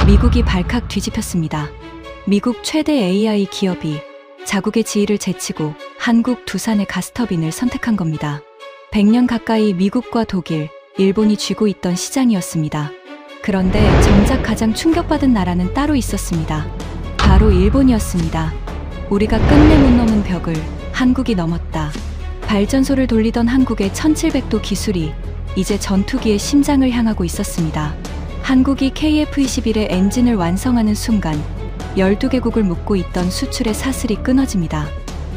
미국이 발칵 뒤집혔습니다. 미국 최대 AI 기업이 자국의 지위를 제치고 한국 두산의 가스터빈을 선택한 겁니다. 100년 가까이 미국과 독일, 일본이 쥐고 있던 시장이었습니다. 그런데 정작 가장 충격받은 나라는 따로 있었습니다. 바로 일본이었습니다. 우리가 끝내 못 넘은 벽을 한국이 넘었다. 발전소를 돌리던 한국의 1700도 기술이 이제 전투기의 심장을 향하고 있었습니다. 한국이 KF-21의 엔진을 완성하는 순간 12개국을 묶고 있던 수출의 사슬이 끊어집니다.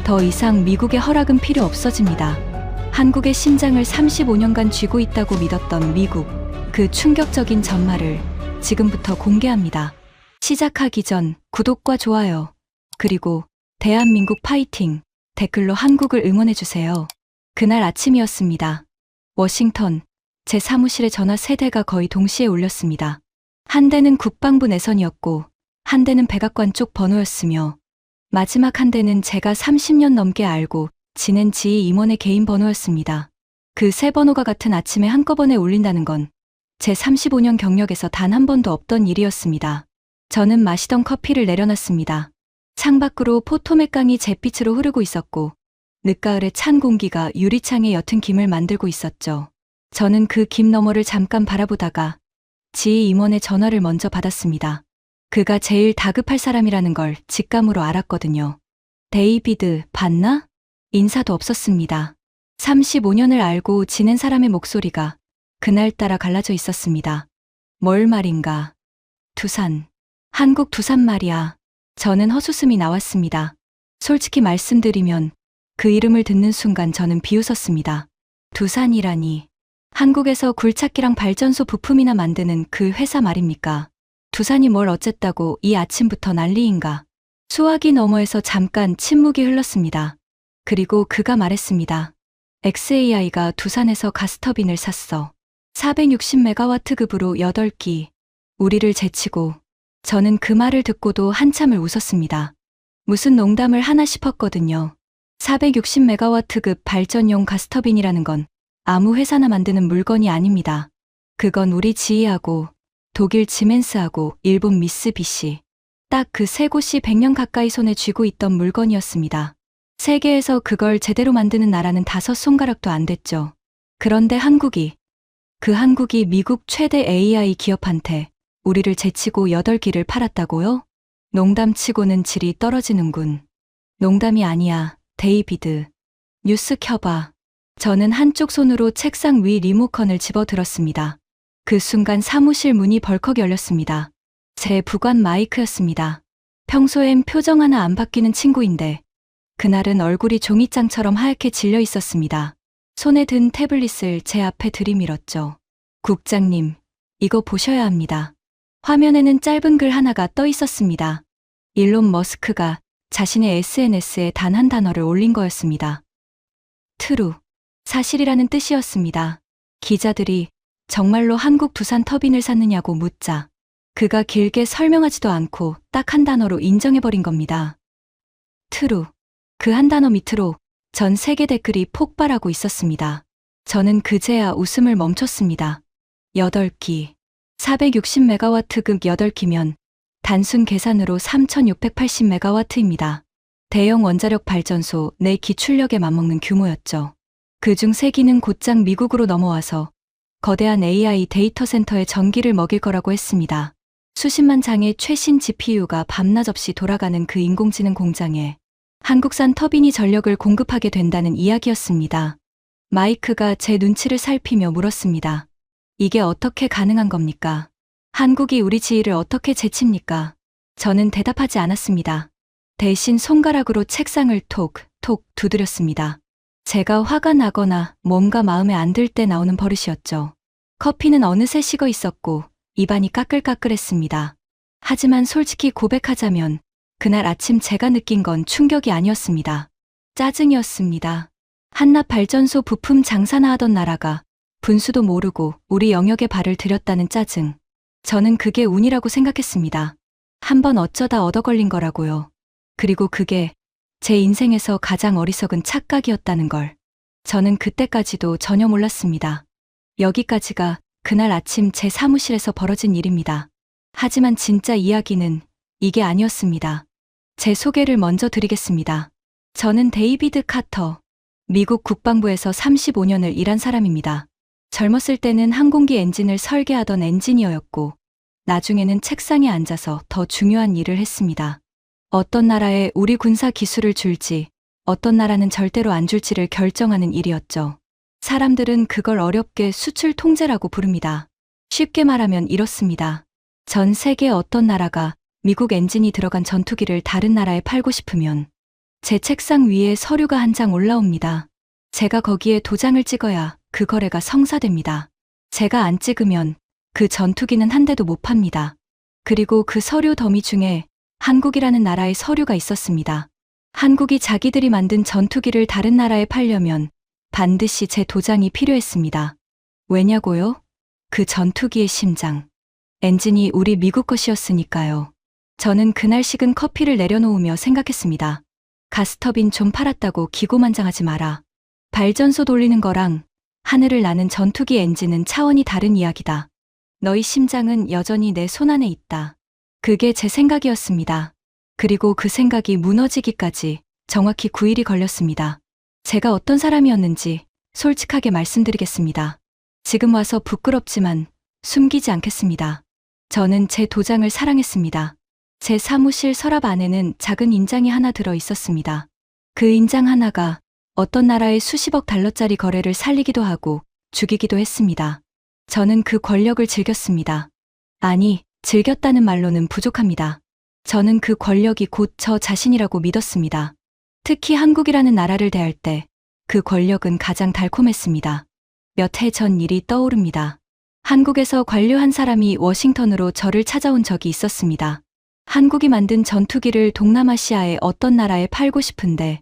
더 이상 미국의 허락은 필요 없어집니다. 한국의 심장을 35년간 쥐고 있다고 믿었던 미국, 그 충격적인 전말을 지금부터 공개합니다. 시작하기 전 구독과 좋아요, 그리고 대한민국 파이팅 댓글로 한국을 응원해주세요. 그날 아침이었습니다. 워싱턴, 제 사무실의 전화 3대가 거의 동시에 울렸습니다. 한 대는 국방부 내선이었고 한 대는 백악관 쪽 번호였으며 마지막 한 대는 제가 30년 넘게 알고 지낸 지희 임원의 개인 번호였습니다. 그 세 번호가 같은 아침에 한꺼번에 울린다는 건 제 35년 경력에서 단 한 번도 없던 일이었습니다. 저는 마시던 커피를 내려놨습니다. 창밖으로 포토맥강이 잿빛으로 흐르고 있었고 늦가을의 찬 공기가 유리창에 옅은 김을 만들고 있었죠. 저는 그 김 너머를 잠깐 바라보다가 지희 임원의 전화를 먼저 받았습니다. 그가 제일 다급할 사람이라는 걸 직감으로 알았거든요. 데이비드, 봤나? 인사도 없었습니다. 35년을 알고 지낸 사람의 목소리가 그날따라 갈라져 있었습니다. 뭘 말인가? 두산. 한국 두산 말이야. 저는 헛웃음이 나왔습니다. 솔직히 말씀드리면 그 이름을 듣는 순간 저는 비웃었습니다. 두산이라니. 한국에서 굴착기랑 발전소 부품이나 만드는 그 회사 말입니까? 두산이 뭘 어쨌다고 이 아침부터 난리인가? 수화기 너머에서 잠깐 침묵이 흘렀습니다. 그리고 그가 말했습니다. XAI가 두산에서 가스터빈을 샀어. 460메가와트급으로 8기. 우리를 제치고. 저는 그 말을 듣고도 한참을 웃었습니다. 무슨 농담을 하나 싶었거든요. 460메가와트급 발전용 가스터빈이라는 건 아무 회사나 만드는 물건이 아닙니다. 그건 우리 지희하고 독일 지멘스하고 일본 미쓰비시, 딱 그 세 곳이 100년 가까이 손에 쥐고 있던 물건이었습니다. 세계에서 그걸 제대로 만드는 나라는 5손가락도 안 됐죠. 그런데 한국이 미국 최대 AI 기업한테 우리를 제치고 8기를 팔았다고요? 농담치고는 질이 떨어지는군. 농담이 아니야, 데이비드. 뉴스 켜봐. 저는 한쪽 손으로 책상 위 리모컨을 집어들었습니다. 그 순간 사무실 문이 벌컥 열렸습니다. 제 부관 마이크였습니다. 평소엔 표정 하나 안 바뀌는 친구인데 그날은 얼굴이 종이장처럼 하얗게 질려 있었습니다. 손에 든 태블릿을 제 앞에 들이밀었죠. 국장님, 이거 보셔야 합니다. 화면에는 짧은 글 하나가 떠 있었습니다. 일론 머스크가 자신의 SNS에 단 한 단어를 올린 거였습니다. 트루, 사실이라는 뜻이었습니다. 기자들이 정말로 한국 두산 터빈을 샀느냐고 묻자 그가 길게 설명하지도 않고 딱 한 단어로 인정해버린 겁니다. 트루. 그 한 단어 밑으로 전 세계 댓글이 폭발하고 있었습니다. 저는 그제야 웃음을 멈췄습니다. 8기. 460메가와트급 8기면 단순 계산으로 3680메가와트입니다. 대형 원자력 발전소 4기 출력에 맞먹는 규모였죠. 그중 3기는 곧장 미국으로 넘어와서 거대한 AI 데이터 센터에 전기를 먹일 거라고 했습니다. 수십만 장의 최신 GPU가 밤낮 없이 돌아가는 그 인공지능 공장에 한국산 터빈이 전력을 공급하게 된다는 이야기였습니다. 마이크가 제 눈치를 살피며 물었습니다. 이게 어떻게 가능한 겁니까? 한국이 우리 지위를 어떻게 제칩니까? 저는 대답하지 않았습니다. 대신 손가락으로 책상을 톡톡 두드렸습니다. 제가 화가 나거나 뭔가 마음에 안 들 때 나오는 버릇이었죠. 커피는 어느새 식어 있었고 입안이 까끌까끌했습니다. 하지만 솔직히 고백하자면 그날 아침 제가 느낀 건 충격이 아니었습니다. 짜증이었습니다. 한낱 발전소 부품 장사나 하던 나라가 분수도 모르고 우리 영역에 발을 들였다는 짜증. 저는 그게 운이라고 생각했습니다. 한번 어쩌다 얻어 걸린 거라고요. 그리고 그게 제 인생에서 가장 어리석은 착각이었다는 걸. 저는 그때까지도 전혀 몰랐습니다. 여기까지가 그날 아침 제 사무실에서 벌어진 일입니다. 하지만 진짜 이야기는 이게 아니었습니다. 제 소개를 먼저 드리겠습니다. 저는 데이비드 카터, 미국 국방부에서 35년을 일한 사람입니다. 젊었을 때는 항공기 엔진을 설계하던 엔지니어였고, 나중에는 책상에 앉아서 더 중요한 일을 했습니다. 어떤 나라에 우리 군사 기술을 줄지, 어떤 나라는 절대로 안 줄지를 결정하는 일이었죠. 사람들은 그걸 어렵게 수출 통제라고 부릅니다. 쉽게 말하면 이렇습니다. 전 세계 어떤 나라가 미국 엔진이 들어간 전투기를 다른 나라에 팔고 싶으면 제 책상 위에 서류가 한 장 올라옵니다. 제가 거기에 도장을 찍어야 그 거래가 성사됩니다. 제가 안 찍으면 그 전투기는 한 대도 못 팝니다. 그리고 그 서류 더미 중에 한국이라는 나라의 서류가 있었습니다. 한국이 자기들이 만든 전투기를 다른 나라에 팔려면 반드시 제 도장이 필요했습니다. 왜냐고요? 그 전투기의 심장. 엔진이 우리 미국 것이었으니까요. 저는 그날 식은 커피를 내려놓으며 생각했습니다. 가스터빈 좀 팔았다고 기고만장하지 마라. 발전소 돌리는 거랑 하늘을 나는 전투기 엔진은 차원이 다른 이야기다. 너희 심장은 여전히 내 손안에 있다. 그게 제 생각이었습니다. 그리고 그 생각이 무너지기까지 정확히 9일이 걸렸습니다. 제가 어떤 사람이었는지 솔직하게 말씀드리겠습니다. 지금 와서 부끄럽지만 숨기지 않겠습니다. 저는 제 도장을 사랑했습니다. 제 사무실 서랍 안에는 작은 인장이 하나 들어 있었습니다. 그 인장 하나가 어떤 나라의 수십억 달러짜리 거래를 살리기도 하고 죽이기도 했습니다. 저는 그 권력을 즐겼습니다. 아니, 즐겼다는 말로는 부족합니다. 저는 그 권력이 곧 저 자신이라고 믿었습니다. 특히 한국이라는 나라를 대할 때 그 권력은 가장 달콤했습니다. 몇 해 전 일이 떠오릅니다. 한국에서 관료 한 사람이 워싱턴으로 저를 찾아온 적이 있었습니다. 한국이 만든 전투기를 동남아시아의 어떤 나라에 팔고 싶은데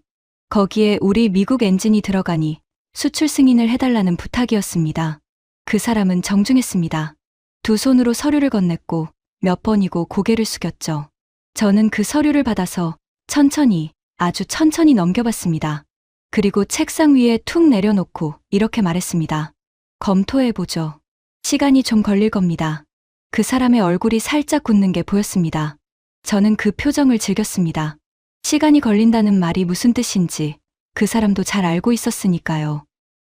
거기에 우리 미국 엔진이 들어가니 수출 승인을 해달라는 부탁이었습니다. 그 사람은 정중했습니다. 두 손으로 서류를 건넸고 몇 번이고 고개를 숙였죠. 저는 그 서류를 받아서 천천히, 아주 천천히 넘겨봤습니다. 그리고 책상 위에 툭 내려놓고 이렇게 말했습니다. 검토해보죠. 시간이 좀 걸릴 겁니다. 그 사람의 얼굴이 살짝 굳는 게 보였습니다. 저는 그 표정을 즐겼습니다. 시간이 걸린다는 말이 무슨 뜻인지 그 사람도 잘 알고 있었으니까요.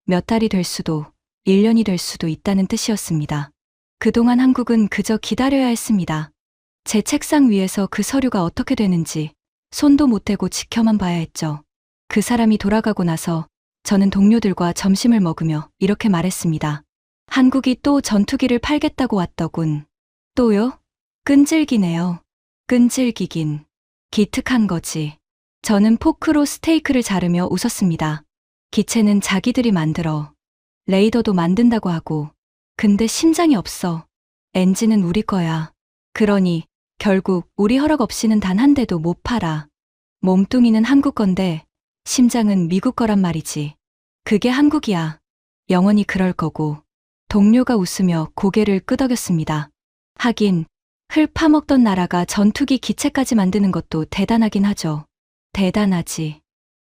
몇 달이 될 수도, 1년이 될 수도 있다는 뜻이었습니다. 그동안 한국은 그저 기다려야 했습니다. 제 책상 위에서 그 서류가 어떻게 되는지 손도 못 대고 지켜만 봐야 했죠. 그 사람이 돌아가고 나서 저는 동료들과 점심을 먹으며 이렇게 말했습니다. 한국이 또 전투기를 팔겠다고 왔더군. 또요? 끈질기네요. 끈질기긴. 기특한 거지. 저는 포크로 스테이크를 자르며 웃었습니다. 기체는 자기들이 만들어. 레이더도 만든다고 하고. 근데 심장이 없어. 엔진은 우리 거야. 그러니 결국 우리 허락 없이는 단 한 대도 못 팔아. 몸뚱이는 한국 건데 심장은 미국 거란 말이지. 그게 한국이야. 영원히 그럴 거고. 동료가 웃으며 고개를 끄덕였습니다. 하긴 흙 파먹던 나라가 전투기 기체까지 만드는 것도 대단하긴 하죠. 대단하지.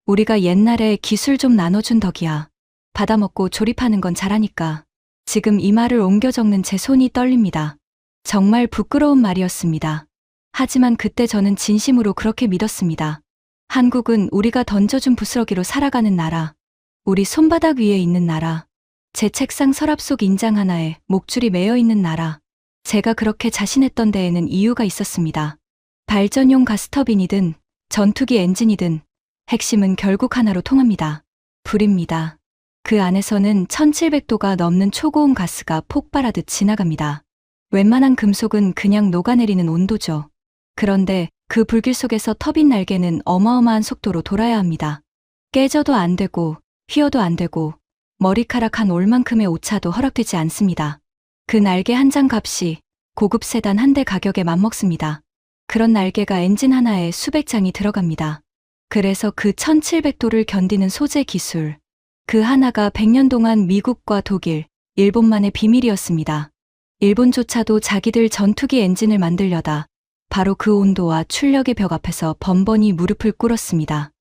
우리가 옛날에 기술 좀 나눠준 덕이야. 받아먹고 조립하는 건 잘하니까. 지금 이 말을 옮겨 적는 제 손이 떨립니다. 정말 부끄러운 말이었습니다. 하지만 그때 저는 진심으로 그렇게 믿었습니다. 한국은 우리가 던져준 부스러기로 살아가는 나라. 우리 손바닥 위에 있는 나라. 제 책상 서랍 속 인장 하나에 목줄이 매여 있는 나라. 제가 그렇게 자신했던 데에는 이유가 있었습니다. 발전용 가스터빈이든 전투기 엔진이든 핵심은 결국 하나로 통합니다. 불입니다. 그 안에서는 1700도가 넘는 초고온 가스가 폭발하듯 지나갑니다. 웬만한 금속은 그냥 녹아내리는 온도죠. 그런데 그 불길 속에서 터빈 날개는 어마어마한 속도로 돌아야 합니다. 깨져도 안 되고 휘어도 안 되고 머리카락 한 올만큼의 오차도 허락되지 않습니다. 그 날개 한 장 값이 고급 세단 한 대 가격에 맞먹습니다. 그런 날개가 엔진 하나에 수백 장이 들어갑니다. 그래서 그 1700도를 견디는 소재 기술, 그 하나가 100년 동안 미국과 독일, 일본만의 비밀이었습니다. 일본조차도 자기들 전투기 엔진을 만들려다 바로 그 온도와 출력의 벽 앞에서 번번이 무릎을 꿇었습니다.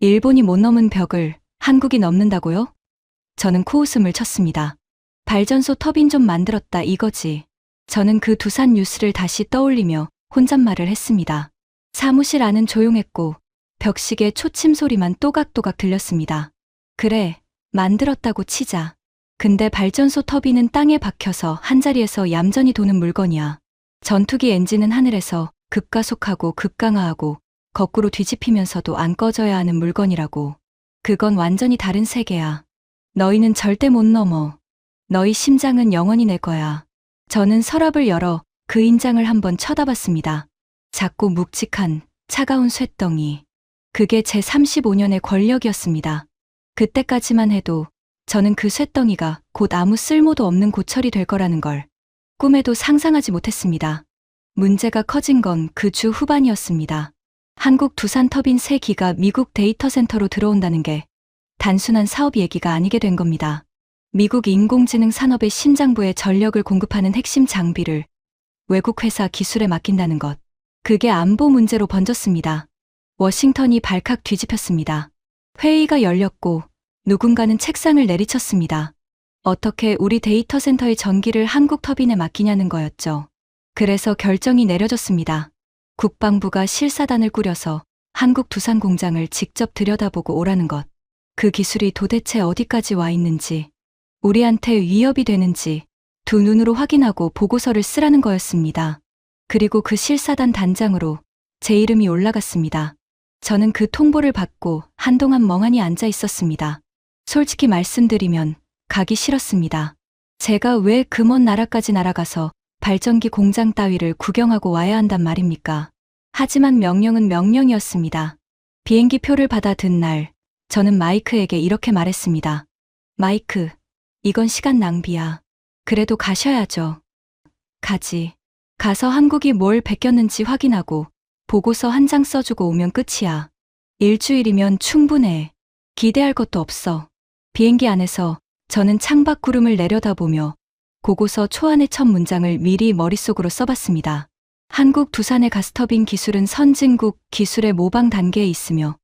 일본이 못 넘은 벽을 한국이 넘는다고요? 저는 코웃음을 쳤습니다. 발전소 터빈 좀 만들었다 이거지. 저는 그 두산 뉴스를 다시 떠올리며 혼잣말을 했습니다. 사무실 안은 조용했고 벽시계 초침 소리만 또각또각 들렸습니다. 그래, 만들었다고 치자. 근데 발전소 터빈은 땅에 박혀서 한자리에서 얌전히 도는 물건이야. 전투기 엔진은 하늘에서 급가속하고 급강하하고 거꾸로 뒤집히면서도 안 꺼져야 하는 물건이라고. 그건 완전히 다른 세계야. 너희는 절대 못 넘어. 너희 심장은 영원히 내 거야. 저는 서랍을 열어 그 인장을 한번 쳐다봤습니다. 작고 묵직한 차가운 쇳덩이. 그게 제 35년의 권력이었습니다. 그때까지만 해도 저는 그 쇳덩이가 곧 아무 쓸모도 없는 고철이 될 거라는 걸 꿈에도 상상하지 못했습니다. 문제가 커진 건 그 주 후반이었습니다. 한국 두산 터빈 3기가 미국 데이터 센터로 들어온다는 게 단순한 사업 얘기가 아니게 된 겁니다. 미국 인공지능 산업의 심장부에 전력을 공급하는 핵심 장비를 외국 회사 기술에 맡긴다는 것. 그게 안보 문제로 번졌습니다. 워싱턴이 발칵 뒤집혔습니다. 회의가 열렸고 누군가는 책상을 내리쳤습니다. 어떻게 우리 데이터 센터의 전기를 한국 터빈에 맡기냐는 거였죠. 그래서 결정이 내려졌습니다. 국방부가 실사단을 꾸려서 한국 두산 공장을 직접 들여다보고 오라는 것. 그 기술이 도대체 어디까지 와 있는지, 우리한테 위협이 되는지 두 눈으로 확인하고 보고서를 쓰라는 거였습니다. 그리고 그 실사단 단장으로 제 이름이 올라갔습니다. 저는 그 통보를 받고 한동안 멍하니 앉아 있었습니다. 솔직히 말씀드리면 가기 싫었습니다. 제가 왜 그 먼 나라까지 날아가서 발전기 공장 따위를 구경하고 와야 한단 말입니까? 하지만 명령은 명령이었습니다. 비행기 표를 받아 든 날, 저는 마이크에게 이렇게 말했습니다. 마이크, 이건 시간 낭비야. 그래도 가셔야죠. 가지. 가서 한국이 뭘 베꼈는지 확인하고 보고서 한 장 써주고 오면 끝이야. 일주일이면 충분해. 기대할 것도 없어. 비행기 안에서 저는 창밖 구름을 내려다보며 보고서 초안의 첫 문장을 미리 머릿속으로 써봤습니다. 한국 두산의 가스터빈 기술은 선진국 기술의 모방 단계에 있으며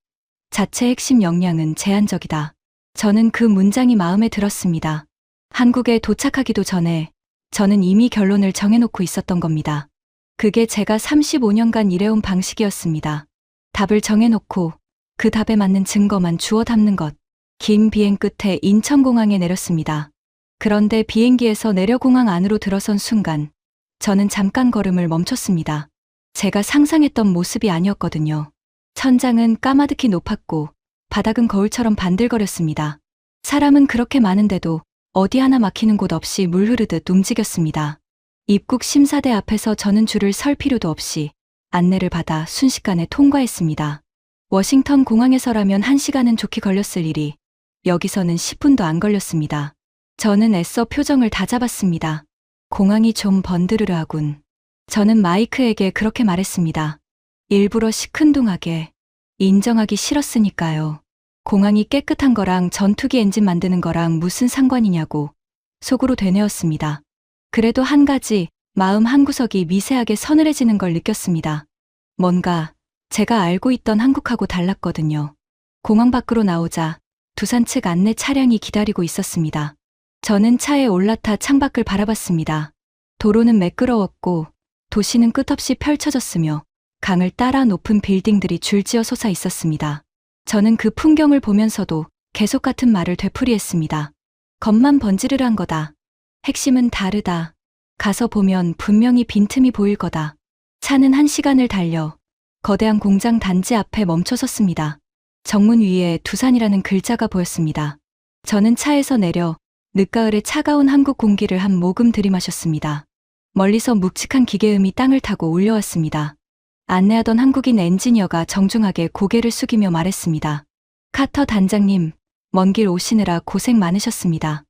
자체 핵심 역량은 제한적이다. 저는 그 문장이 마음에 들었습니다. 한국에 도착하기도 전에 저는 이미 결론을 정해놓고 있었던 겁니다. 그게 제가 35년간 일해온 방식이었습니다. 답을 정해놓고 그 답에 맞는 증거만 주워 담는 것. 긴 비행 끝에 인천공항에 내렸습니다. 그런데 비행기에서 내려 공항 안으로 들어선 순간 저는 잠깐 걸음을 멈췄습니다. 제가 상상했던 모습이 아니었거든요. 천장은 까마득히 높았고 바닥은 거울처럼 반들거렸습니다. 사람은 그렇게 많은데도 어디 하나 막히는 곳 없이 물 흐르듯 움직였습니다. 입국 심사대 앞에서 저는 줄을 설 필요도 없이 안내를 받아 순식간에 통과했습니다. 워싱턴 공항에서라면 1시간은 좋게 걸렸을 일이 여기서는 10분도 안 걸렸습니다. 저는 애써 표정을 다잡았습니다. 공항이 좀 번드르르하군. 저는 마이크에게 그렇게 말했습니다. 일부러 시큰둥하게. 인정하기 싫었으니까요. 공항이 깨끗한 거랑 전투기 엔진 만드는 거랑 무슨 상관이냐고 속으로 되뇌었습니다. 그래도 한 가지 마음 한구석이 미세하게 서늘해지는 걸 느꼈습니다. 뭔가 제가 알고 있던 한국하고 달랐거든요. 공항 밖으로 나오자 두산 측 안내 차량이 기다리고 있었습니다. 저는 차에 올라타 창밖을 바라봤습니다. 도로는 매끄러웠고 도시는 끝없이 펼쳐졌으며 강을 따라 높은 빌딩들이 줄지어 솟아 있었습니다. 저는 그 풍경을 보면서도 계속 같은 말을 되풀이했습니다. 겉만 번지르르한 거다. 핵심은 다르다. 가서 보면 분명히 빈틈이 보일 거다. 차는 1시간을 달려 거대한 공장 단지 앞에 멈춰 섰습니다. 정문 위에 두산이라는 글자가 보였습니다. 저는 차에서 내려 늦가을의 차가운 한국 공기를 한 모금 들이마셨습니다. 멀리서 묵직한 기계음이 땅을 타고 울려왔습니다. 안내하던 한국인 엔지니어가 정중하게 고개를 숙이며 말했습니다. 카터 단장님, 먼 길 오시느라 고생 많으셨습니다.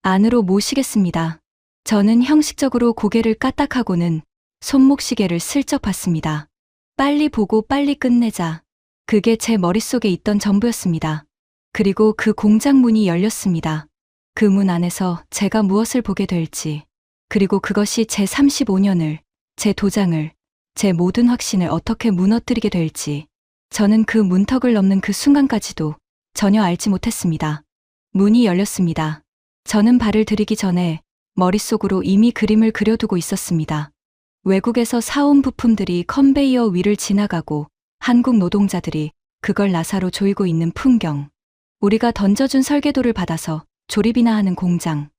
안으로 모시겠습니다. 저는 형식적으로 고개를 까딱하고는 손목시계를 슬쩍 봤습니다. 빨리 보고 빨리 끝내자. 그게 제 머릿속에 있던 전부였습니다. 그리고 그 공장 문이 열렸습니다. 그 문 안에서 제가 무엇을 보게 될지, 그리고 그것이 제 35년을, 제 도장을, 제 모든 확신을 어떻게 무너뜨리게 될지, 저는 그 문턱을 넘는 그 순간까지도 전혀 알지 못했습니다. 문이 열렸습니다. 저는 발을 들이기 전에 머릿속으로 이미 그림을 그려두고 있었습니다. 외국에서 사온 부품들이 컨베이어 위를 지나가고 한국 노동자들이 그걸 나사로 조이고 있는 풍경. 우리가 던져준 설계도를 받아서 조립이나 하는 공장.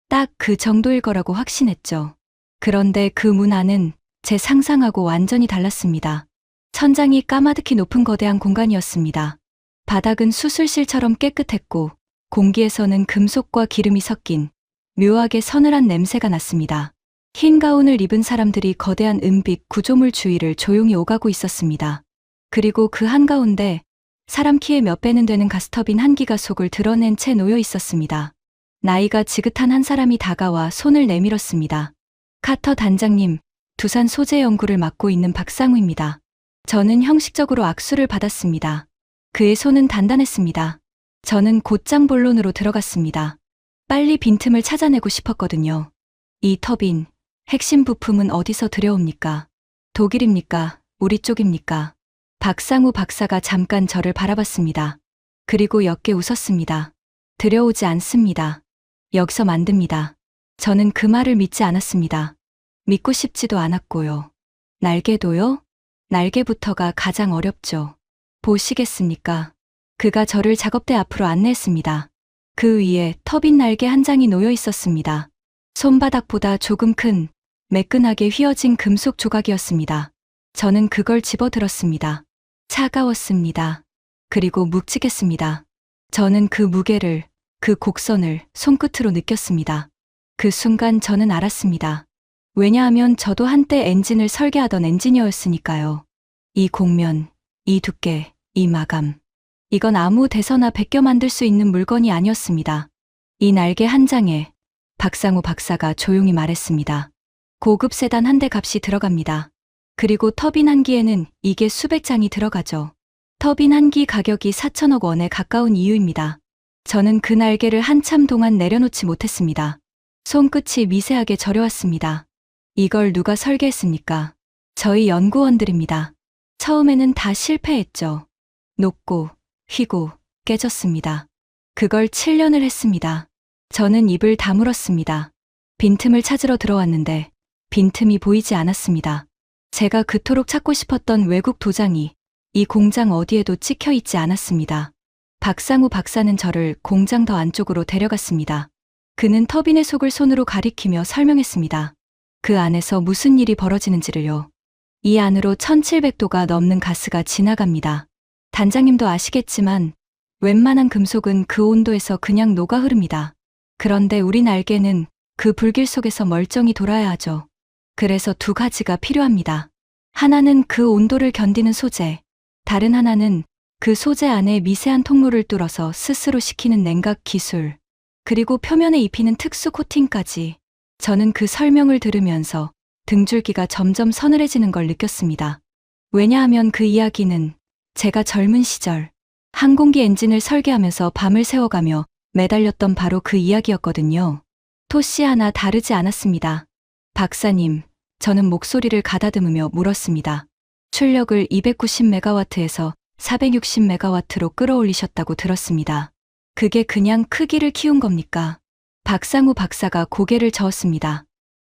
딱 그 정도일 거라고 확신했죠. 그런데 그 문 안은 제 상상하고 완전히 달랐습니다. 천장이 까마득히 높은 거대한 공간이었습니다. 바닥은 수술실처럼 깨끗했고 공기에서는 금속과 기름이 섞인 묘하게 서늘한 냄새가 났습니다. 흰 가운을 입은 사람들이 거대한 은빛 구조물 주위를 조용히 오가고 있었습니다. 그리고 그 한가운데 사람 키의 몇 배는 되는 가스터빈 한 기가 속을 드러낸 채 놓여 있었습니다. 나이가 지긋한 한 사람이 다가와 손을 내밀었습니다. 카터 단장님, 두산 소재 연구를 맡고 있는 박상우입니다. 저는 형식적으로 악수를 받았습니다. 그의 손은 단단했습니다. 저는 곧장 본론으로 들어갔습니다. 빨리 빈틈을 찾아내고 싶었거든요. 이 터빈, 핵심 부품은 어디서 들여옵니까? 독일입니까? 우리 쪽입니까? 박상우 박사가 잠깐 저를 바라봤습니다. 그리고 옅게 웃었습니다. 들여오지 않습니다. 여기서 만듭니다. 저는 그 말을 믿지 않았습니다. 믿고 싶지도 않았고요. 날개도요? 날개부터가 가장 어렵죠. 보시겠습니까? 그가 저를 작업대 앞으로 안내했습니다. 그 위에 터빈 날개 한 장이 놓여 있었습니다. 손바닥보다 조금 큰 매끈하게 휘어진 금속 조각이었습니다. 저는 그걸 집어들었습니다. 차가웠습니다. 그리고 묵직했습니다. 저는 그 무게를, 그 곡선을 손끝으로 느꼈습니다. 그 순간 저는 알았습니다. 왜냐하면 저도 한때 엔진을 설계하던 엔지니어였으니까요. 이 곡면, 이 두께, 이 마감. 이건 아무 데서나 베껴 만들 수 있는 물건이 아니었습니다. 이 날개 한 장에 박상우 박사가 조용히 말했습니다. 고급 세단 한 대 값이 들어갑니다. 그리고 터빈 한 기에는 이게 수백 장이 들어가죠. 터빈 한 기 가격이 4천억 원에 가까운 이유입니다. 저는 그 날개를 한참 동안 내려놓지 못했습니다. 손끝이 미세하게 저려왔습니다. 이걸 누가 설계했습니까? 저희 연구원들입니다. 처음에는 다 실패했죠. 녹고, 휘고, 깨졌습니다. 그걸 7년을 했습니다. 저는 입을 다물었습니다. 빈틈을 찾으러 들어왔는데 빈틈이 보이지 않았습니다. 제가 그토록 찾고 싶었던 외국 도장이 이 공장 어디에도 찍혀 있지 않았습니다. 박상우 박사는 저를 공장 더 안쪽으로 데려갔습니다. 그는 터빈의 속을 손으로 가리키며 설명했습니다. 그 안에서 무슨 일이 벌어지는지를요. 이 안으로 1700도가 넘는 가스가 지나갑니다. 단장님도 아시겠지만 웬만한 금속은 그 온도에서 그냥 녹아 흐릅니다. 그런데 우리 날개는 그 불길 속에서 멀쩡히 돌아야 하죠. 그래서 두 가지가 필요합니다. 하나는 그 온도를 견디는 소재, 다른 하나는 그 소재 안에 미세한 통로를 뚫어서 스스로 식히는 냉각 기술, 그리고 표면에 입히는 특수 코팅까지. 저는 그 설명을 들으면서 등줄기가 점점 서늘해지는 걸 느꼈습니다. 왜냐하면 그 이야기는 제가 젊은 시절 항공기 엔진을 설계하면서 밤을 새워가며 매달렸던 바로 그 이야기였거든요. 토씨 하나 다르지 않았습니다. 박사님, 저는 목소리를 가다듬으며 물었습니다. 출력을 290메가와트에서 460메가와트로 끌어올리셨다고 들었습니다. 그게 그냥 크기를 키운 겁니까? 박상우 박사가 고개를 저었습니다.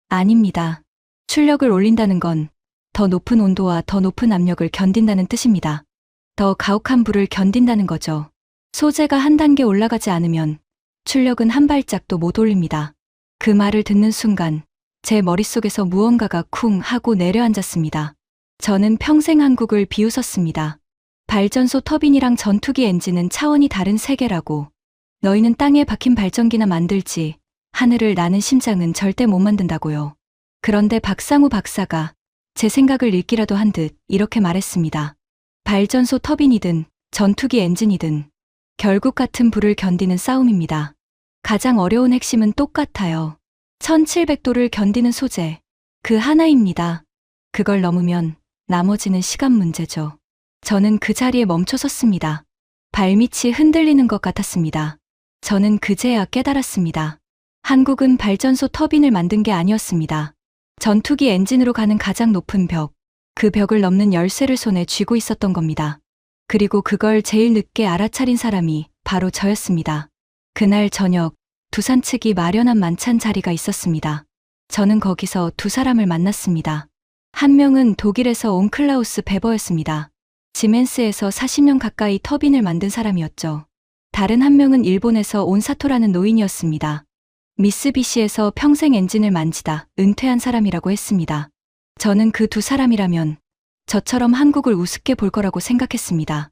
아닙니다. 출력을 올린다는 건 더 높은 온도와 더 높은 압력을 견딘다는 뜻입니다. 더 가혹한 불을 견딘다는 거죠. 소재가 한 단계 올라가지 않으면 출력은 한 발짝도 못 올립니다. 그 말을 듣는 순간 제 머릿속에서 무언가가 쿵 하고 내려앉았습니다. 저는 평생 한국을 비웃었습니다. 발전소 터빈이랑 전투기 엔진은 차원이 다른 세계라고. 너희는 땅에 박힌 발전기나 만들지 하늘을 나는 심장은 절대 못 만든다고요. 그런데 박상우 박사가 제 생각을 읽기라도 한 듯 이렇게 말했습니다. 발전소 터빈이든 전투기 엔진이든 결국 같은 불을 견디는 싸움입니다. 가장 어려운 핵심은 똑같아요. 1700도를 견디는 소재, 그 하나입니다. 그걸 넘으면 나머지는 시간 문제죠. 저는 그 자리에 멈춰 섰습니다. 발밑이 흔들리는 것 같았습니다. 저는 그제야 깨달았습니다. 한국은 발전소 터빈을 만든 게 아니었습니다. 전투기 엔진으로 가는 가장 높은 벽, 그 벽을 넘는 열쇠를 손에 쥐고 있었던 겁니다. 그리고 그걸 제일 늦게 알아차린 사람이 바로 저였습니다. 그날 저녁 두산 측이 마련한 만찬 자리가 있었습니다. 저는 거기서 두 사람을 만났습니다. 한 명은 독일에서 온 클라우스 베버였습니다. 지멘스에서 40년 가까이 터빈을 만든 사람이었죠. 다른 한 명은 일본에서 온 사토라는 노인이었습니다. 미쓰비시에서 평생 엔진을 만지다 은퇴한 사람이라고 했습니다. 저는 그 두 사람이라면 저처럼 한국을 우습게 볼 거라고 생각했습니다.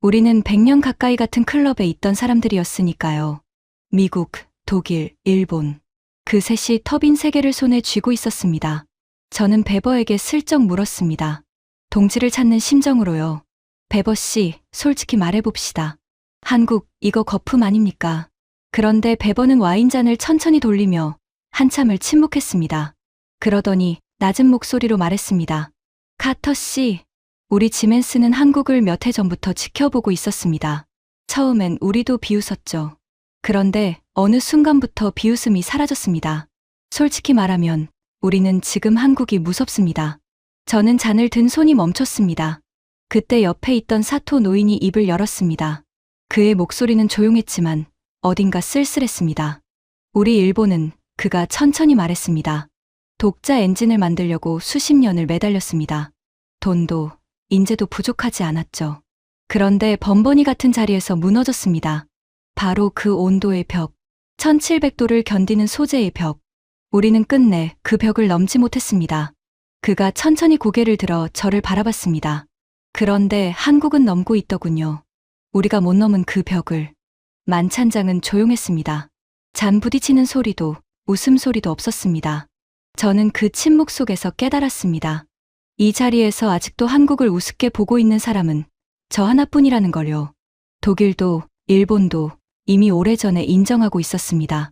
우리는 100년 가까이 같은 클럽에 있던 사람들이었으니까요. 미국, 독일, 일본. 그 셋이 터빈 3개를 손에 쥐고 있었습니다. 저는 베버에게 슬쩍 물었습니다. 동지를 찾는 심정으로요. 베버 씨, 솔직히 말해봅시다. 한국, 이거 거품 아닙니까? 그런데 베버는 와인잔을 천천히 돌리며 한참을 침묵했습니다. 그러더니 낮은 목소리로 말했습니다. 카터 씨, 우리 지멘스는 한국을 몇 해 전부터 지켜보고 있었습니다. 처음엔 우리도 비웃었죠. 그런데 어느 순간부터 비웃음이 사라졌습니다. 솔직히 말하면 우리는 지금 한국이 무섭습니다. 저는 잔을 든 손이 멈췄습니다. 그때 옆에 있던 사토 노인이 입을 열었습니다. 그의 목소리는 조용했지만 어딘가 쓸쓸했습니다. 우리 일본은, 그가 천천히 말했습니다. 독자 엔진을 만들려고 수십 년을 매달렸습니다. 돈도, 인재도 부족하지 않았죠. 그런데 번번이 같은 자리에서 무너졌습니다. 바로 그 온도의 벽, 1700도를 견디는 소재의 벽. 우리는 끝내 그 벽을 넘지 못했습니다. 그가 천천히 고개를 들어 저를 바라봤습니다. 그런데 한국은 넘고 있더군요. 우리가 못 넘은 그 벽을. 만찬장은 조용했습니다. 잔 부딪히는 소리도, 웃음소리도 없었습니다. 저는 그 침묵 속에서 깨달았습니다. 이 자리에서 아직도 한국을 우습게 보고 있는 사람은 저 하나뿐이라는 걸요. 독일도, 일본도 이미 오래전에 인정하고 있었습니다.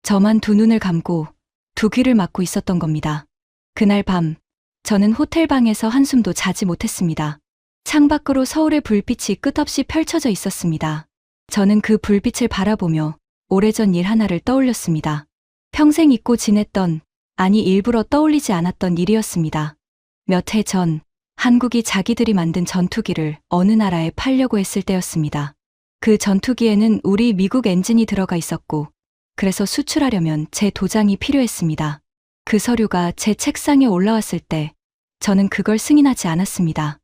저만 두 눈을 감고 두 귀를 막고 있었던 겁니다. 그날 밤, 저는 호텔방에서 한숨도 자지 못했습니다. 창밖으로 서울의 불빛이 끝없이 펼쳐져 있었습니다. 저는 그 불빛을 바라보며 오래전 일 하나를 떠올렸습니다. 평생 잊고 지냈던, 아니 일부러 떠올리지 않았던 일이었습니다. 몇 해 전, 한국이 자기들이 만든 전투기를 어느 나라에 팔려고 했을 때였습니다. 그 전투기에는 우리 미국 엔진이 들어가 있었고, 그래서 수출하려면 제 도장이 필요했습니다. 그 서류가 제 책상에 올라왔을 때, 저는 그걸 승인하지 않았습니다.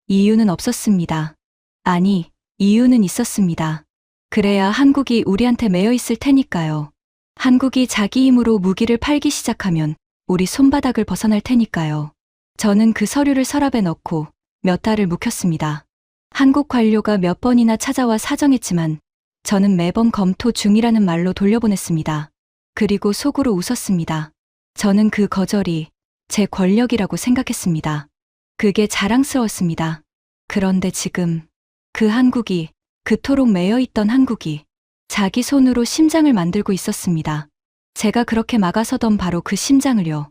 이유는 없었습니다. 아니, 이유는 있었습니다. 그래야 한국이 우리한테 매여 있을 테니까요. 한국이 자기 힘으로 무기를 팔기 시작하면 우리 손바닥을 벗어날 테니까요. 저는 그 서류를 서랍에 넣고 몇 달을 묵혔습니다. 한국 관료가 몇 번이나 찾아와 사정했지만 저는 매번 검토 중이라는 말로 돌려보냈습니다. 그리고 속으로 웃었습니다. 저는 그 거절이 제 권력이라고 생각했습니다. 그게 자랑스러웠습니다. 그런데 지금 그 한국이, 그토록 매여있던 한국이 자기 손으로 심장을 만들고 있었습니다. 제가 그렇게 막아서던 바로 그 심장을요.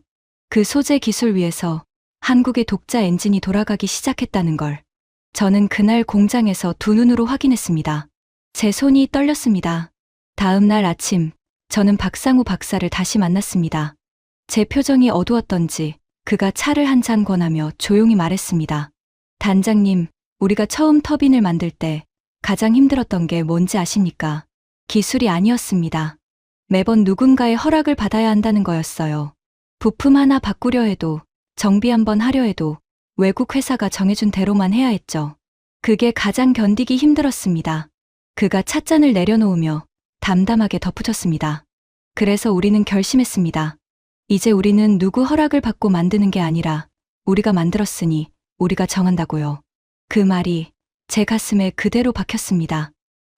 그 소재 기술 위에서 한국의 독자 엔진이 돌아가기 시작했다는 걸 저는 그날 공장에서 두 눈으로 확인했습니다. 제 손이 떨렸습니다. 다음 날 아침, 저는 박상우 박사를 다시 만났습니다. 제 표정이 어두웠던지 그가 차를 한 잔 권하며 조용히 말했습니다. 단장님, 우리가 처음 터빈을 만들 때 가장 힘들었던 게 뭔지 아십니까? 기술이 아니었습니다. 매번 누군가의 허락을 받아야 한다는 거였어요. 부품 하나 바꾸려 해도, 정비 한번 하려 해도 외국 회사가 정해준 대로만 해야 했죠. 그게 가장 견디기 힘들었습니다. 그가 찻잔을 내려놓으며 담담하게 덧붙였습니다. 그래서 우리는 결심했습니다. 이제 우리는 누구 허락을 받고 만드는 게 아니라 우리가 만들었으니 우리가 정한다고요. 그 말이 제 가슴에 그대로 박혔습니다.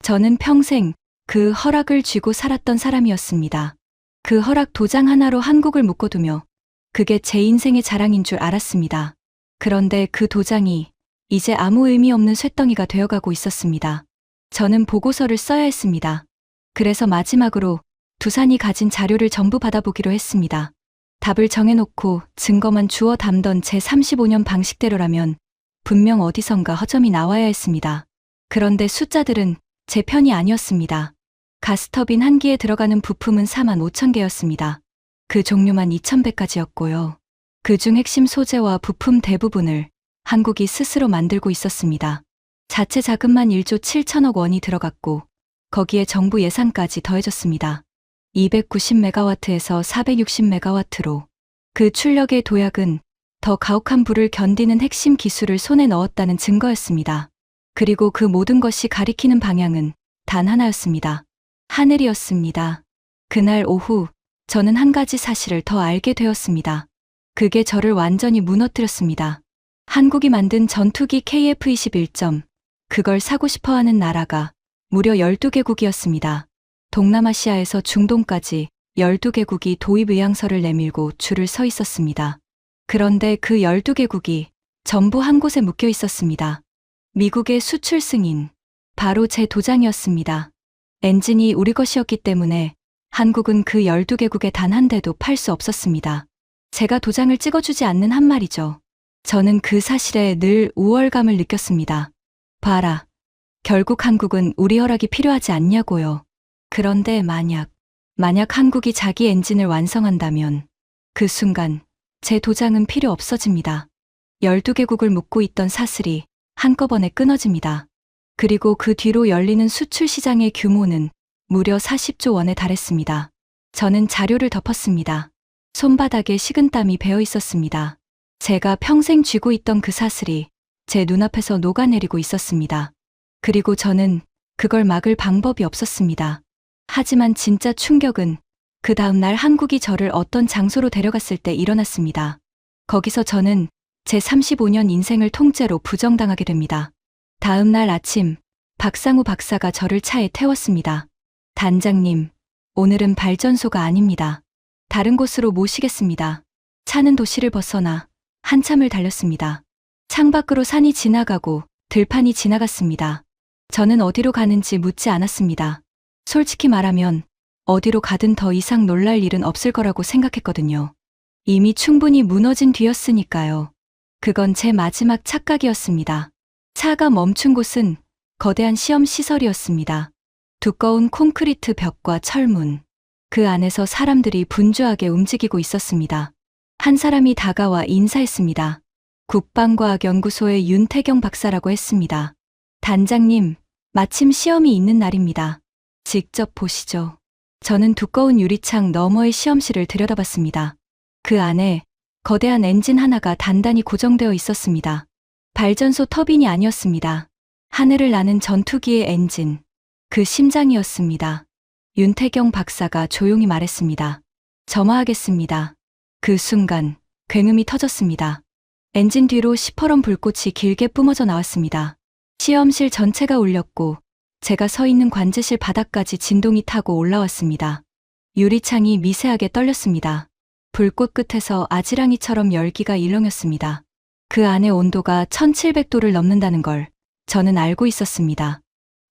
저는 평생 그 허락을 쥐고 살았던 사람이었습니다. 그 허락 도장 하나로 한국을 묶어두며 그게 제 인생의 자랑인 줄 알았습니다. 그런데 그 도장이 이제 아무 의미 없는 쇳덩이가 되어가고 있었습니다. 저는 보고서를 써야 했습니다. 그래서 마지막으로 두산이 가진 자료를 전부 받아보기로 했습니다. 답을 정해놓고 증거만 주워 담던 제 35년 방식대로라면 분명 어디선가 허점이 나와야 했습니다. 그런데 숫자들은 제 편이 아니었습니다. 가스터빈 한 기에 들어가는 부품은 45,000개였습니다. 그 종류만 2,100가지였고요. 그중 핵심 소재와 부품 대부분을 한국이 스스로 만들고 있었습니다. 자체 자금만 1조 7천억 원이 들어갔고 거기에 정부 예산까지 더해졌습니다. 290메가와트에서 460메가와트로 그 출력의 도약은 더 가혹한 불을 견디는 핵심 기술을 손에 넣었다는 증거였습니다. 그리고 그 모든 것이 가리키는 방향은 단 하나였습니다. 하늘이었습니다. 그날 오후 저는 한 가지 사실을 더 알게 되었습니다. 그게 저를 완전히 무너뜨렸습니다. 한국이 만든 전투기 KF-21점, 그걸 사고 싶어하는 나라가 무려 12개국이었습니다. 동남아시아에서 중동까지 12개국이 도입 의향서를 내밀고 줄을 서 있었습니다. 그런데 그 12개국이 전부 한 곳에 묶여 있었습니다. 미국의 수출 승인, 바로 제 도장이었습니다. 엔진이 우리 것이었기 때문에 한국은 그 12개국에 단 한 대도 팔 수 없었습니다. 제가 도장을 찍어주지 않는 한 말이죠. 저는 그 사실에 늘 우월감을 느꼈습니다. 봐라. 결국 한국은 우리 허락이 필요하지 않냐고요. 그런데 만약 한국이 자기 엔진을 완성한다면 그 순간 제 도장은 필요 없어집니다. 12개국을 묶고 있던 사슬이 한꺼번에 끊어집니다. 그리고 그 뒤로 열리는 수출 시장의 규모는 무려 40조 원에 달했습니다. 저는 자료를 덮었습니다. 손바닥에 식은땀이 배어 있었습니다. 제가 평생 쥐고 있던 그 사슬이 제 눈앞에서 녹아내리고 있었습니다. 그리고 저는 그걸 막을 방법이 없었습니다. 하지만 진짜 충격은 그 다음날 한국이 저를 어떤 장소로 데려갔을 때 일어났습니다. 거기서 저는 제 35년 인생을 통째로 부정당하게 됩니다. 다음날 아침, 박상우 박사가 저를 차에 태웠습니다. 단장님, 오늘은 발전소가 아닙니다. 다른 곳으로 모시겠습니다. 차는 도시를 벗어나 한참을 달렸습니다. 창밖으로 산이 지나가고 들판이 지나갔습니다. 저는 어디로 가는지 묻지 않았습니다. 솔직히 말하면 어디로 가든 더 이상 놀랄 일은 없을 거라고 생각했거든요. 이미 충분히 무너진 뒤였으니까요. 그건 제 마지막 착각이었습니다. 차가 멈춘 곳은 거대한 시험 시설이었습니다. 두꺼운 콘크리트 벽과 철문, 그 안에서 사람들이 분주하게 움직이고 있었습니다. 한 사람이 다가와 인사했습니다. 국방과학연구소의 윤태경 박사라고 했습니다. 단장님, 마침 시험이 있는 날입니다. 직접 보시죠. 저는 두꺼운 유리창 너머의 시험실을 들여다봤습니다. 그 안에 거대한 엔진 하나가 단단히 고정되어 있었습니다. 발전소 터빈이 아니었습니다. 하늘을 나는 전투기의 엔진, 그 심장이었습니다. 윤태경 박사가 조용히 말했습니다. 점화하겠습니다. 그 순간 굉음이 터졌습니다. 엔진 뒤로 시퍼런 불꽃이 길게 뿜어져 나왔습니다. 시험실 전체가 울렸고 제가 서 있는 관제실 바닥까지 진동이 타고 올라왔습니다. 유리창이 미세하게 떨렸습니다. 불꽃 끝에서 아지랑이처럼 열기가 일렁였습니다. 그 안의 온도가 1700도를 넘는다는 걸 저는 알고 있었습니다.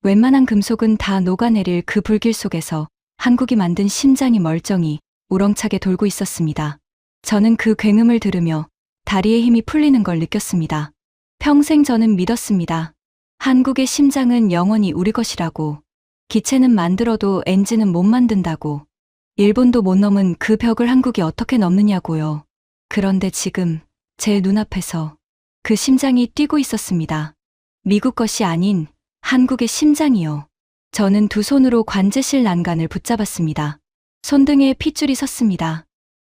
웬만한 금속은 다 녹아내릴 그 불길 속에서 한국이 만든 심장이 멀쩡히 우렁차게 돌고 있었습니다. 저는 그 굉음을 들으며 다리에 힘이 풀리는 걸 느꼈습니다. 평생 저는 믿었습니다. 한국의 심장은 영원히 우리 것이라고. 기체는 만들어도 엔진은 못 만든다고. 일본도 못 넘은 그 벽을 한국이 어떻게 넘느냐고요. 그런데 지금 제 눈앞에서 그 심장이 뛰고 있었습니다. 미국 것이 아닌 한국의 심장이요. 저는 두 손으로 관제실 난간을 붙잡았습니다. 손등에 핏줄이 섰습니다.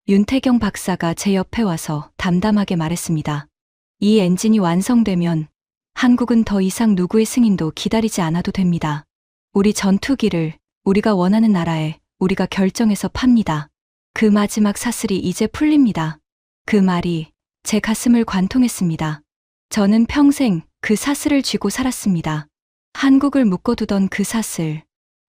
윤태경 박사가 제 옆에 와서 담담하게 말했습니다. 이 엔진이 완성되면 한국은 더 이상 누구의 승인도 기다리지 않아도 됩니다. 우리 전투기를 우리가 원하는 나라에 우리가 결정해서 팝니다. 그 마지막 사슬이 이제 풀립니다. 그 말이 제 가슴을 관통했습니다. 저는 평생 그 사슬을 쥐고 살았습니다. 한국을 묶어두던 그 사슬.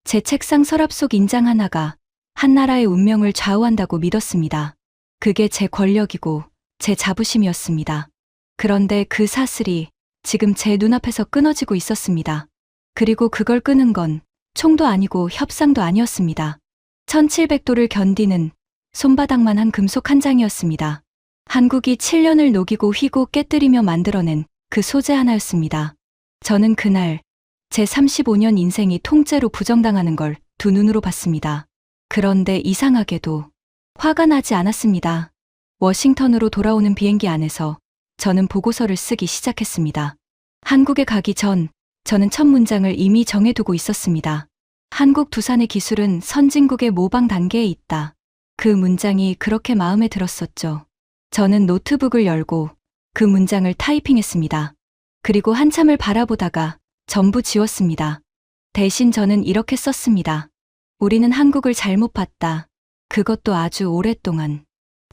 제 책상 서랍 속 인장 하나가 한 나라의 운명을 좌우한다고 믿었습니다. 그게 제 권력이고 제 자부심이었습니다. 그런데 그 사슬이 지금 제 눈앞에서 끊어지고 있었습니다. 그리고 그걸 끄는 건 총도 아니고 협상도 아니었습니다. 1700도를 견디는 손바닥만 한 금속 한 장이었습니다. 한국이 7년을 녹이고 휘고 깨뜨리며 만들어낸 그 소재 하나였습니다. 저는 그날 제 35년 인생이 통째로 부정당하는 걸 두 눈으로 봤습니다. 그런데 이상하게도 화가 나지 않았습니다. 워싱턴으로 돌아오는 비행기 안에서 저는 보고서를 쓰기 시작했습니다. 한국에 가기 전 저는 첫 문장을 이미 정해두고 있었습니다. 한국 두산의 기술은 선진국의 모방 단계에 있다. 그 문장이 그렇게 마음에 들었었죠. 저는 노트북을 열고 그 문장을 타이핑했습니다. 그리고 한참을 바라보다가 전부 지웠습니다. 대신 저는 이렇게 썼습니다. 우리는 한국을 잘못 봤다. 그것도 아주 오랫동안.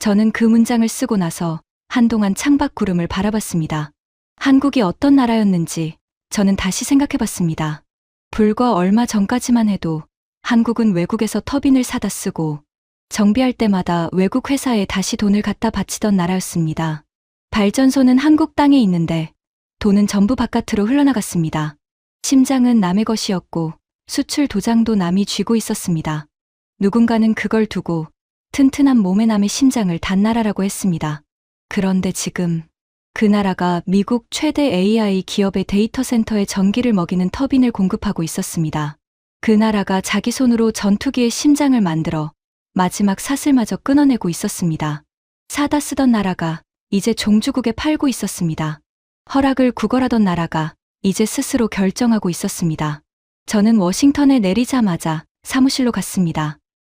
저는 그 문장을 쓰고 나서 한동안 창밖 구름을 바라봤습니다. 한국이 어떤 나라였는지 저는 다시 생각해봤습니다. 불과 얼마 전까지만 해도 한국은 외국에서 터빈을 사다 쓰고 정비할 때마다 외국 회사에 다시 돈을 갖다 바치던 나라였습니다. 발전소는 한국 땅에 있는데 돈은 전부 바깥으로 흘러나갔습니다. 심장은 남의 것이었고 수출 도장도 남이 쥐고 있었습니다. 누군가는 그걸 두고 튼튼한 몸의 남의 심장을 단나라라고 했습니다. 그런데 지금 그 나라가 미국 최대 AI 기업의 데이터 센터에 전기를 먹이는 터빈을 공급하고 있었습니다. 그 나라가 자기 손으로 전투기의 심장을 만들어 마지막 사슬마저 끊어내고 있었습니다. 사다 쓰던 나라가 이제 종주국에 팔고 있었습니다. 허락을 구걸하던 나라가 이제 스스로 결정하고 있었습니다. 저는 워싱턴에 내리자마자 사무실로 갔습니다.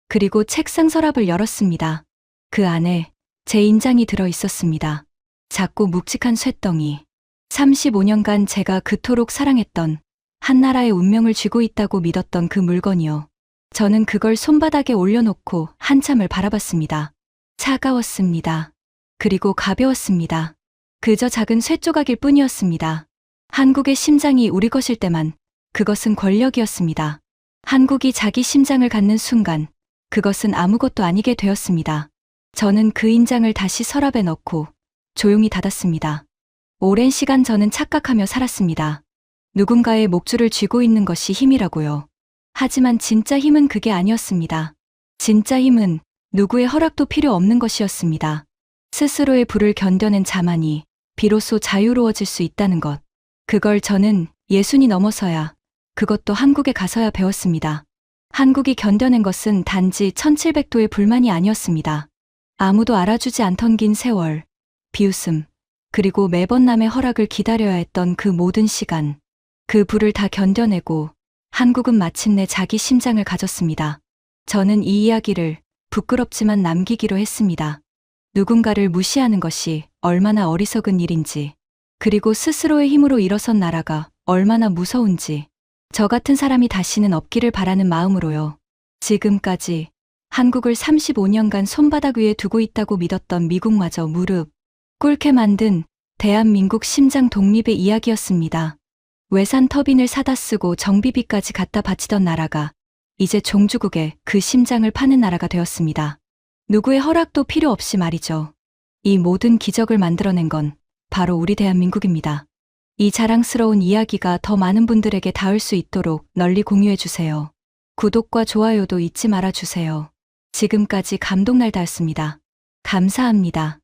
그리고 책상 서랍을 열었습니다. 그 안에 제 인장이 들어 있었습니다. 작고 묵직한 쇳덩이. 35년간 제가 그토록 사랑했던 한 나라의 운명을 쥐고 있다고 믿었던 그 물건이요. 저는 그걸 손바닥에 올려놓고 한참을 바라봤습니다. 차가웠습니다. 그리고 가벼웠습니다. 그저 작은 쇳조각일 뿐이었습니다. 한국의 심장이 우리 것일 때만 그것은 권력이었습니다. 한국이 자기 심장을 갖는 순간 그것은 아무것도 아니게 되었습니다. 저는 그 인장을 다시 서랍에 넣고 조용히 닫았습니다. 오랜 시간 저는 착각하며 살았습니다. 누군가의 목줄을 쥐고 있는 것이 힘이라고요. 하지만 진짜 힘은 그게 아니었습니다. 진짜 힘은 누구의 허락도 필요 없는 것이었습니다. 스스로의 불을 견뎌낸 자만이 비로소 자유로워질 수 있다는 것. 그걸 저는 예순이 넘어서야, 그것도 한국에 가서야 배웠습니다. 한국이 견뎌낸 것은 단지 1700도의 불만이 아니었습니다. 아무도 알아주지 않던 긴 세월, 비웃음, 그리고 매번 남의 허락을 기다려야 했던 그 모든 시간. 그 불을 다 견뎌내고 한국은 마침내 자기 심장을 가졌습니다. 저는 이 이야기를 부끄럽지만 남기기로 했습니다. 누군가를 무시하는 것이 얼마나 어리석은 일인지, 그리고 스스로의 힘으로 일어선 나라가 얼마나 무서운지, 저 같은 사람이 다시는 없기를 바라는 마음으로요. 지금까지 한국을 35년간 손바닥 위에 두고 있다고 믿었던 미국마저 무릎 꿇게 만든 대한민국 심장 독립의 이야기였습니다. 외산 터빈을 사다 쓰고 정비비까지 갖다 바치던 나라가 이제 종주국에 그 심장을 파는 나라가 되었습니다. 누구의 허락도 필요 없이 말이죠. 이 모든 기적을 만들어낸 건 바로 우리 대한민국입니다. 이 자랑스러운 이야기가 더 많은 분들에게 닿을 수 있도록 널리 공유해주세요. 구독과 좋아요도 잊지 말아주세요. 지금까지 감동날다였습니다. 감사합니다.